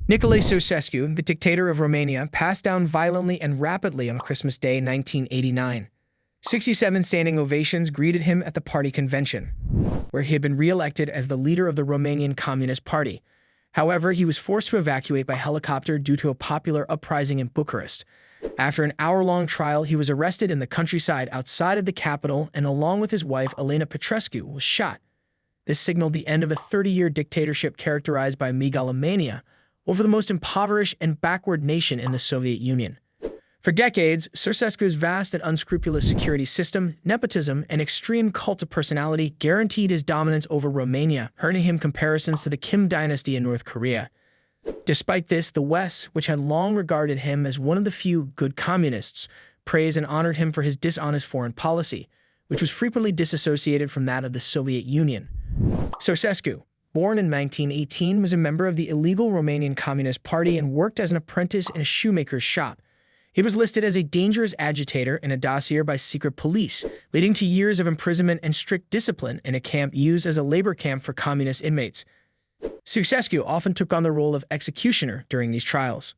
Nicolae Ceausescu, the dictator of Romania, passed down violently and rapidly on Christmas Day 1989. 67 standing ovations greeted him at the party convention, where he had been re-elected as the leader of the Romanian Communist Party. However, he was forced to evacuate by helicopter due to a popular uprising in Bucharest. After an hour-long trial, he was arrested in the countryside outside of the capital and, along with his wife, Elena Petrescu, was shot. This signaled the end of a 30-year dictatorship characterized by megalomania over the most impoverished and backward nation in the Soviet Union. For decades, Ceausescu's vast and unscrupulous security system, nepotism, and extreme cult of personality guaranteed his dominance over Romania, earning him comparisons to the Kim dynasty in North Korea. Despite this, the West, which had long regarded him as one of the few good communists, praised and honored him for his dishonest foreign policy, which was frequently disassociated from that of the Soviet Union. Ceausescu, born in 1918, was a member of the illegal Romanian Communist Party and worked as an apprentice in a shoemaker's shop. He was listed as a dangerous agitator in a dossier by secret police, leading to years of imprisonment and strict discipline in a camp used as a labor camp for communist inmates. Ceausescu often took on the role of executioner during these trials.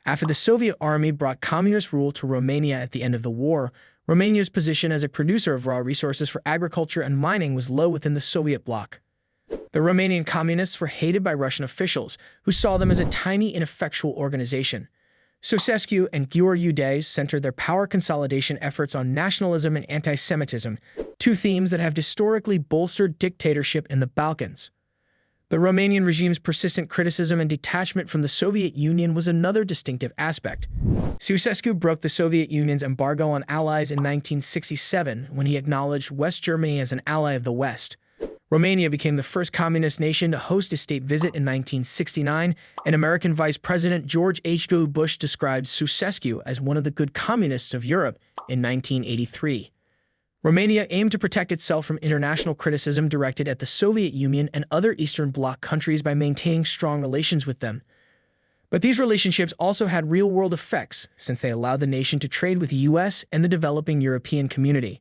After the Soviet army brought communist rule to Romania at the end of the war, Romania's position as a producer of raw resources for agriculture and mining was low within the Soviet bloc. The Romanian communists were hated by Russian officials, who saw them as a tiny, ineffectual organization. Ceausescu and Gheorghe centered their power consolidation efforts on nationalism and anti-Semitism, two themes that have historically bolstered dictatorship in the Balkans. The Romanian regime's persistent criticism and detachment from the Soviet Union was another distinctive aspect. Ceausescu broke the Soviet Union's embargo on allies in 1967 when he acknowledged West Germany as an ally of the West. Romania became the first communist nation to host a state visit in 1969, and American Vice President George H.W. Bush described Ceausescu as one of the good communists of Europe in 1983. Romania aimed to protect itself from international criticism directed at the Soviet Union and other Eastern Bloc countries by maintaining strong relations with them. But these relationships also had real-world effects, since they allowed the nation to trade with the U.S. and the developing European community.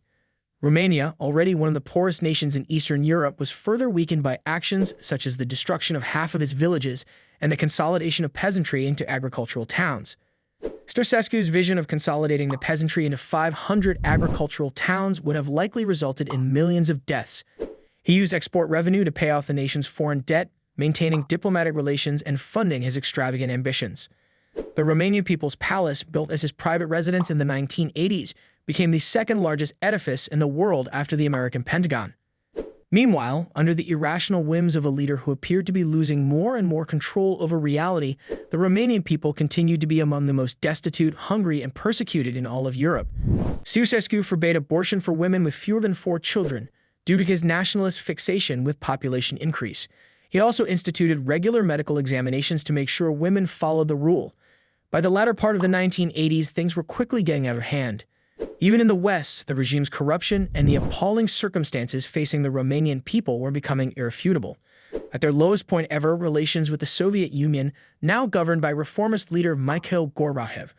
Romania, already one of the poorest nations in Eastern Europe, was further weakened by actions such as the destruction of half of its villages and the consolidation of peasantry into agricultural towns. Ceausescu's vision of consolidating the peasantry into 500 agricultural towns would have likely resulted in millions of deaths. He used export revenue to pay off the nation's foreign debt, maintaining diplomatic relations and funding his extravagant ambitions. The Romanian People's Palace, built as his private residence in the 1980s, became the second largest edifice in the world after the American Pentagon. Meanwhile, under the irrational whims of a leader who appeared to be losing more and more control over reality, the Romanian people continued to be among the most destitute, hungry, and persecuted in all of Europe. Ceausescu forbade abortion for women with fewer than 4 children, due to his nationalist fixation with population increase. He also instituted regular medical examinations to make sure women followed the rule. By the latter part of the 1980s, things were quickly getting out of hand. Even in the West, the regime's corruption and the appalling circumstances facing the Romanian people were becoming irrefutable. At their lowest point ever, relations with the Soviet Union, now governed by reformist leader Mikhail Gorbachev,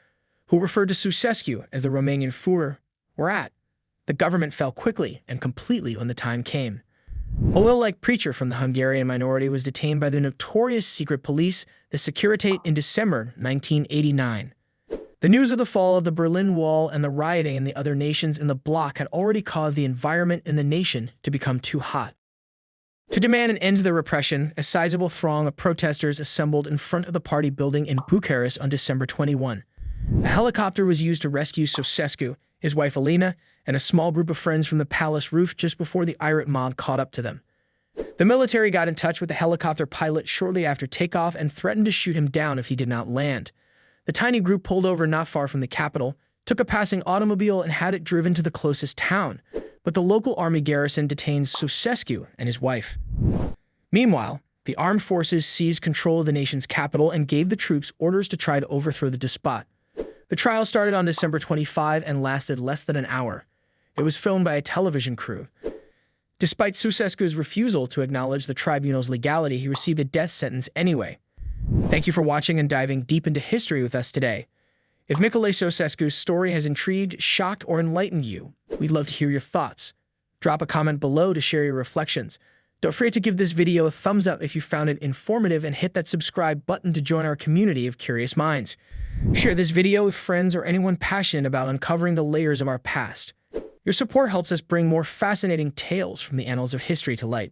who referred to Ceausescu as the Romanian Führer, were at. The government fell quickly and completely when the time came. A well-liked preacher from the Hungarian minority was detained by the notorious secret police, the Securitate, in December 1989. The news of the fall of the Berlin Wall and the rioting in the other nations in the bloc had already caused the environment in the nation to become too hot. To demand an end to the repression, a sizable throng of protesters assembled in front of the party building in Bucharest on December 21. A helicopter was used to rescue Ceausescu, his wife Elena, and a small group of friends from the palace roof just before the irate mob caught up to them. The military got in touch with the helicopter pilot shortly after takeoff and threatened to shoot him down if he did not land. The tiny group pulled over not far from the capital, took a passing automobile, and had it driven to the closest town, but the local army garrison detained Ceausescu and his wife. Meanwhile, the armed forces seized control of the nation's capital and gave the troops orders to try to overthrow the despot. The trial started on December 25 and lasted less than an hour. It was filmed by a television crew. Despite Ceausescu's refusal to acknowledge the tribunal's legality, he received a death sentence anyway. Thank you for watching and diving deep into history with us today. If Nicolae Ceausescu's story has intrigued, shocked, or enlightened you, we'd love to hear your thoughts. Drop a comment below to share your reflections. Don't forget to give this video a thumbs up if you found it informative and hit that subscribe button to join our community of curious minds. Share this video with friends or anyone passionate about uncovering the layers of our past. Your support helps us bring more fascinating tales from the annals of history to light.